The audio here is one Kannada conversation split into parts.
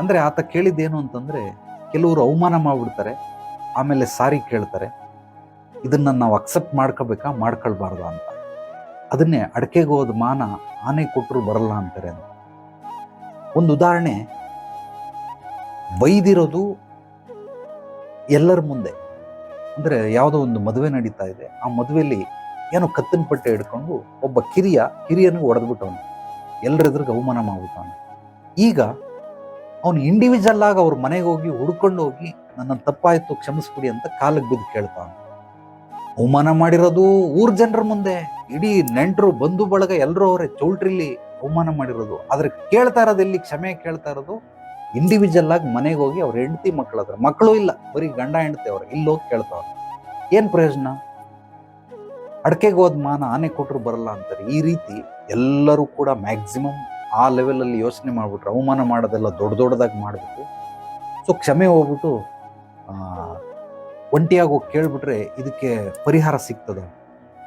ಅಂದರೆ ಆತ ಕೇಳಿದ್ದೇನು ಅಂತಂದರೆ, ಕೆಲವರು ಅವಮಾನ ಮಾಡಿಬಿಡ್ತಾರೆ, ಆಮೇಲೆ ಸಾರಿ ಕೇಳ್ತಾರೆ. ಇದನ್ನು ನಾವು ಅಕ್ಸೆಪ್ಟ್ ಮಾಡ್ಕೋಬೇಕಾ ಮಾಡ್ಕೊಳ್ಬಾರ್ದಾ ಅಂತ. ಅದನ್ನೇ ಅಡಕೆಗೆ ಹೋದ ಮಾನ ಆನೆ ಕೊಟ್ಟರು ಬರಲ್ಲ ಅಂತಾರೆ ಅಂತ. ಒಂದು ಉದಾಹರಣೆ, ಬೈದಿರೋದು ಎಲ್ಲರ ಮುಂದೆ. ಅಂದರೆ ಯಾವುದೋ ಒಂದು ಮದುವೆ ನಡೀತಾ ಇದೆ, ಆ ಮದುವೆಯಲ್ಲಿ ಏನೋ ಕತ್ತಿನ ಪಟ್ಟೆ ಹಿಡ್ಕೊಂಡು ಒಬ್ಬ ಕಿರಿಯನಿಗೆ ಹೊಡೆದ್ಬಿಟ್ಟವನು, ಎಲ್ಲರೆದ್ರಿಗೆ ಅವಮಾನ ಮಾಡ್ಬಿಟ್ಟವನು. ಈಗ ಅವನು ಇಂಡಿವಿಜುವಲ್ ಆಗಿ ಅವ್ರ ಮನೆಗೆ ಹೋಗಿ ಹುಡ್ಕೊಂಡು ಹೋಗಿ ನನ್ನ ತಪ್ಪಾಯ್ತು ಕ್ಷಮಿಸ್ಬಿಡಿ ಅಂತ ಕಾಲಿಗೆ ಬಿದ್ದು ಕೇಳ್ತಾವ. ಅವಮಾನ ಮಾಡಿರೋದು ಊರ್ ಜನರ ಮುಂದೆ, ಇಡೀ ನೆಂಟರು ಬಂಧು ಬಳಗ ಎಲ್ಲರೂ ಅವರೇ ಚೌಲ್ಟ್ರಿಲಿ ಅವಮಾನ ಮಾಡಿರೋದು. ಆದ್ರೆ ಕೇಳ್ತಾ ಇರೋದು ಎಲ್ಲಿ? ಕ್ಷಮೆ ಕೇಳ್ತಾ ಇರೋದು ಇಂಡಿವಿಜುವಲ್ ಆಗಿ ಮನೆಗೆ ಹೋಗಿ ಅವ್ರ ಹೆಂಡತಿ ಮಕ್ಕಳ ಹತ್ರ. ಮಕ್ಕಳು ಇಲ್ಲ, ಬರೀ ಗಂಡ ಹೆಂಡತಿ ಅವ್ರು ಇಲ್ಲಿ ಹೋಗಿ ಕೇಳ್ತಾವ್ರ. ಏನ್ ಪ್ರಯೋಜನ? ಅಡಕೆಗೆ ಹೋದ್ ಮಾನ ಆನೆ ಕೊಟ್ಟರು ಬರಲ್ಲ ಅಂತಾರೆ. ಈ ರೀತಿ ಎಲ್ಲರೂ ಕೂಡ ಮ್ಯಾಕ್ಸಿಮಮ್ ಆ ಲೆವೆಲಲ್ಲಿ ಯೋಚನೆ ಮಾಡ್ಬಿಟ್ರೆ, ಅವಮಾನ ಮಾಡೋದೆಲ್ಲ ದೊಡ್ಡದಾಗಿ ಮಾಡ್ಬಿಟ್ಟು, ಸೊ ಕ್ಷಮೆ ಹೋಗ್ಬಿಟ್ಟು ಒಂಟಿಯಾಗಿ ಹೋಗಿ ಕೇಳ್ಬಿಟ್ರೆ ಇದಕ್ಕೆ ಪರಿಹಾರ ಸಿಗ್ತದೆ?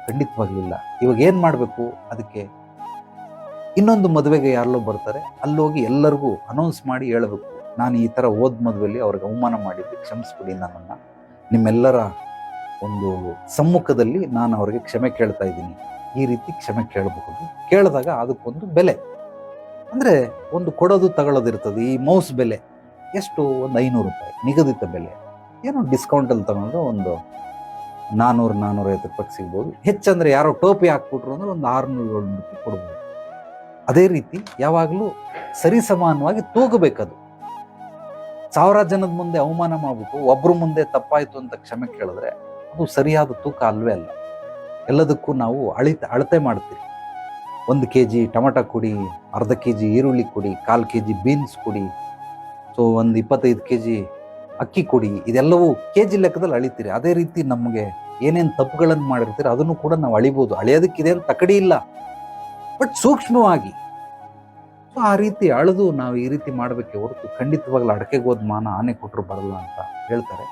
ಖಂಡಿತವಾಗ್ಲಿಲ್ಲ. ಇವಾಗ ಏನು ಮಾಡಬೇಕು? ಅದಕ್ಕೆ ಇನ್ನೊಂದು ಮದುವೆಗೆ ಯಾರಲ್ಲೋ ಬರ್ತಾರೆ, ಅಲ್ಲೋಗಿ ಎಲ್ಲರಿಗೂ ಅನೌನ್ಸ್ ಮಾಡಿ ಹೇಳಬೇಕು, ನಾನು ಈ ಥರ ಹೋದ ಮದುವೆಯಲ್ಲಿ ಅವ್ರಿಗೆ ಅವಮಾನ ಮಾಡಿದ್ದೆ, ಕ್ಷಮಿಸ್ಬಿಡಿ, ನನ್ನನ್ನು ನಿಮ್ಮೆಲ್ಲರ ಒಂದು ಸಮ್ಮುಖದಲ್ಲಿ ನಾನು ಅವ್ರಿಗೆ ಕ್ಷಮೆ ಕೇಳ್ತಾ ಇದ್ದೀನಿ. ಈ ರೀತಿ ಕ್ಷಮೆ ಕೇಳಬಹುದು. ಕೇಳಿದಾಗ ಅದಕ್ಕೊಂದು ಬೆಲೆ, ಅಂದರೆ ಒಂದು ಕೊಡೋದು ತಗೊಳ್ಳೋದಿರ್ತದೆ. ಈ ಮೌಸ್ ಬೆಲೆ ಎಷ್ಟು? ಒಂದು 500 ರೂಪಾಯಿ ನಿಗದಿತ ಬೆಲೆ. ಏನೋ ಡಿಸ್ಕೌಂಟಲ್ಲಿ ತಗೊಂಡ್ರೆ ಒಂದು 400-450 ರೂಪಾಯಿಗೆ ಸಿಗ್ಬೋದು. ಹೆಚ್ಚಂದರೆ ಯಾರೋ ಟೋಪಿ ಹಾಕ್ಬಿಟ್ರು ಅಂದ್ರೆ ಒಂದು 600-700 ರೂಪಾಯಿ ಕೊಡ್ಬೋದು. ಅದೇ ರೀತಿ ಯಾವಾಗಲೂ ಸರಿ ಸಮಾನವಾಗಿ ತೂಗಬೇಕದು. 1000 ಜನದ ಮುಂದೆ ಅವಮಾನ ಮಾಡ್ಬಿಟ್ಟು ಒಬ್ಬರ ಮುಂದೆ ತಪ್ಪಾಯಿತು ಅಂತ ಕ್ಷಮೆ ಕೇಳಿದ್ರೆ ಅದು ಸರಿಯಾದ ತೂಕ ಅಲ್ವೇ ಅಲ್ಲ. ಎಲ್ಲದಕ್ಕೂ ನಾವು ಅಳತೆ ಮಾಡ್ತೀವಿ. 1 kg ಟೊಮೆಟೊ ಕೊಡಿ, ಅರ್ಧ kg ಈರುಳ್ಳಿ ಕೊಡಿ, 1/4 kg ಬೀನ್ಸ್ ಕೊಡಿ, ಸೊ ಒಂದು 25 kg ಅಕ್ಕಿ ಕೊಡಿ, ಇದೆಲ್ಲವೂ ಕೆಜಿ ಲೆಕ್ಕದಲ್ಲಿ ಅಳಿತೀರಿ. ಅದೇ ರೀತಿ ನಮಗೆ ಏನೇನು ತಪ್ಪುಗಳನ್ನು ಮಾಡಿರ್ತೀರಿ ಅದನ್ನು ಕೂಡ ನಾವು ಅಳಿಬೋದು. ಅಳಿಯೋದಕ್ಕಿದೆ ಅಂತ ತಕಡಿ ಇಲ್ಲ, ಬಟ್ ಸೂಕ್ಷ್ಮವಾಗಿ. ಸೊ ಆ ರೀತಿ ಅಳೆದು ನಾವು ಈ ರೀತಿ ಮಾಡಬೇಕೆ ಹೊರತು ಖಂಡಿತವಾಗ್ಲೂ ಅಡಕೆಗೆ ಹೋದ ಮಾನ ಆನೆ ಕೊಟ್ಟರು ಬರಲ್ಲ ಅಂತ ಹೇಳ್ತಾರೆ.